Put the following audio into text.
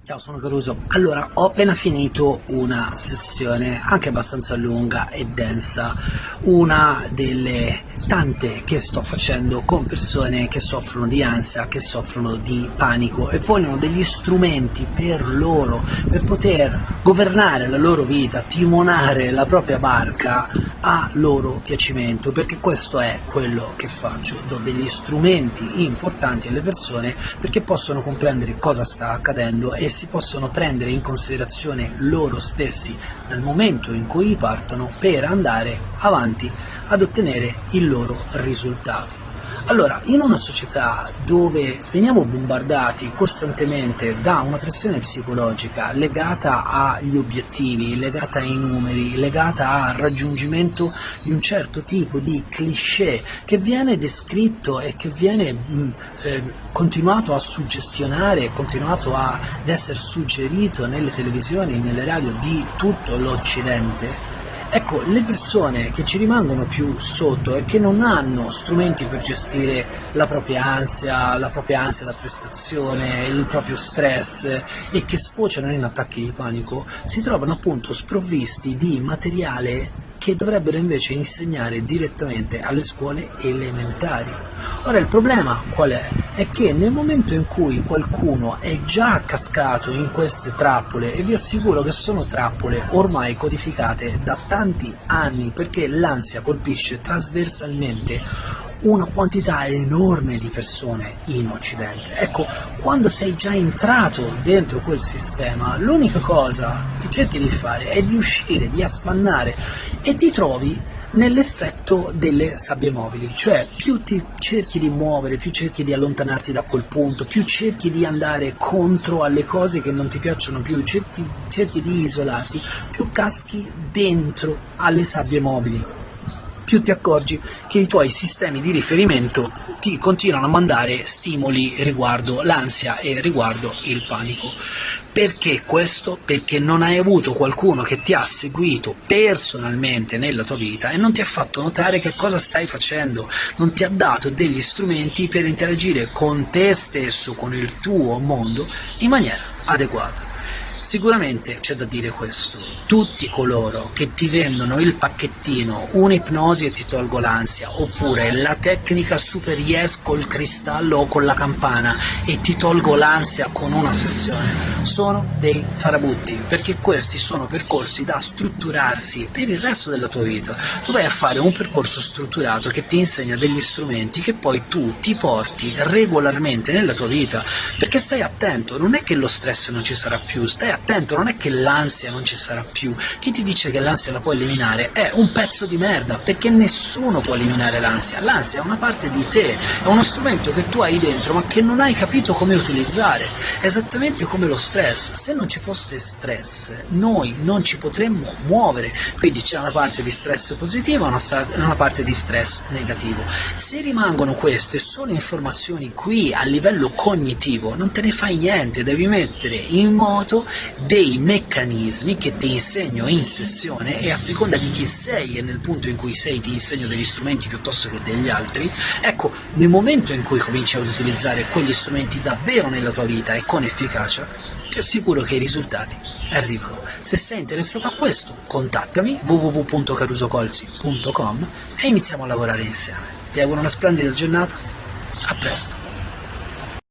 Ciao, sono Caruso. Allora, ho appena finito una sessione anche abbastanza lunga e densa, una delle tante che sto facendo con persone che soffrono di ansia, che soffrono di panico e vogliono degli strumenti per loro, per poter governare la loro vita, timonare la propria barca a loro piacimento, perché questo è quello che faccio. Do degli strumenti importanti alle persone perché possono comprendere cosa sta accadendo e si possono prendere in considerazione loro stessi dal momento in cui partono per andare avanti ad ottenere il loro risultato. Allora, in una società dove veniamo bombardati costantemente da una pressione psicologica legata agli obiettivi, legata ai numeri, legata al raggiungimento di un certo tipo di cliché che viene descritto e che viene continuato a suggestionare, continuato ad essere suggerito nelle televisioni, nelle radio di tutto l'Occidente. Ecco, le persone che ci rimangono più sotto e che non hanno strumenti per gestire la propria ansia da prestazione, il proprio stress e che sfociano in attacchi di panico, si trovano appunto sprovvisti di materiale che dovrebbero invece insegnare direttamente alle scuole elementari. Ora il problema qual è? È che nel momento in cui qualcuno è già cascato in queste trappole, e vi assicuro che sono trappole ormai codificate da tanti anni, perché l'ansia colpisce trasversalmente una quantità enorme di persone in Occidente. Ecco, quando sei già entrato dentro quel sistema, l'unica cosa che cerchi di fare è di uscire, di appannare e ti trovi nell'effetto delle sabbie mobili, cioè più ti cerchi di muovere, più cerchi di allontanarti da quel punto, più cerchi di andare contro alle cose che non ti piacciono più, cerchi di isolarti, più caschi dentro alle sabbie mobili, più ti accorgi che i tuoi sistemi di riferimento ti continuano a mandare stimoli riguardo l'ansia e riguardo il panico. Perché questo? Perché non hai avuto qualcuno che ti ha seguito personalmente nella tua vita e non ti ha fatto notare che cosa stai facendo, non ti ha dato degli strumenti per interagire con te stesso, con il tuo mondo in maniera adeguata. Sicuramente c'è da dire questo: tutti coloro che ti vendono il pacchettino un'ipnosi e ti tolgo l'ansia, oppure la tecnica super yes col cristallo o con la campana e ti tolgo l'ansia con una sessione, sono dei farabutti, perché questi sono percorsi da strutturarsi per il resto della tua vita. Tu vai a fare un percorso strutturato che ti insegna degli strumenti che poi tu ti porti regolarmente nella tua vita, perché stai attento, non è che lo stress non ci sarà più, stai attento, non è che l'ansia non ci sarà più. Chi ti dice che l'ansia la puoi eliminare è un pezzo di merda, perché nessuno può eliminare l'ansia. L'ansia è una parte di te, è uno strumento che tu hai dentro ma che non hai capito come utilizzare. È esattamente come lo stress: se non ci fosse stress noi non ci potremmo muovere, quindi c'è una parte di stress positivo e una parte di stress negativo. Se rimangono queste solo informazioni qui a livello cognitivo non te ne fai niente, devi mettere in moto dei meccanismi che ti insegno in sessione, e a seconda di chi sei e nel punto in cui sei ti insegno degli strumenti piuttosto che degli altri. Ecco, nel momento in cui cominci ad utilizzare quegli strumenti davvero nella tua vita e con efficacia, ti assicuro che i risultati arrivano. Se sei interessato a questo, contattami www.carusocolzi.com e iniziamo a lavorare insieme. Ti auguro una splendida giornata, a presto.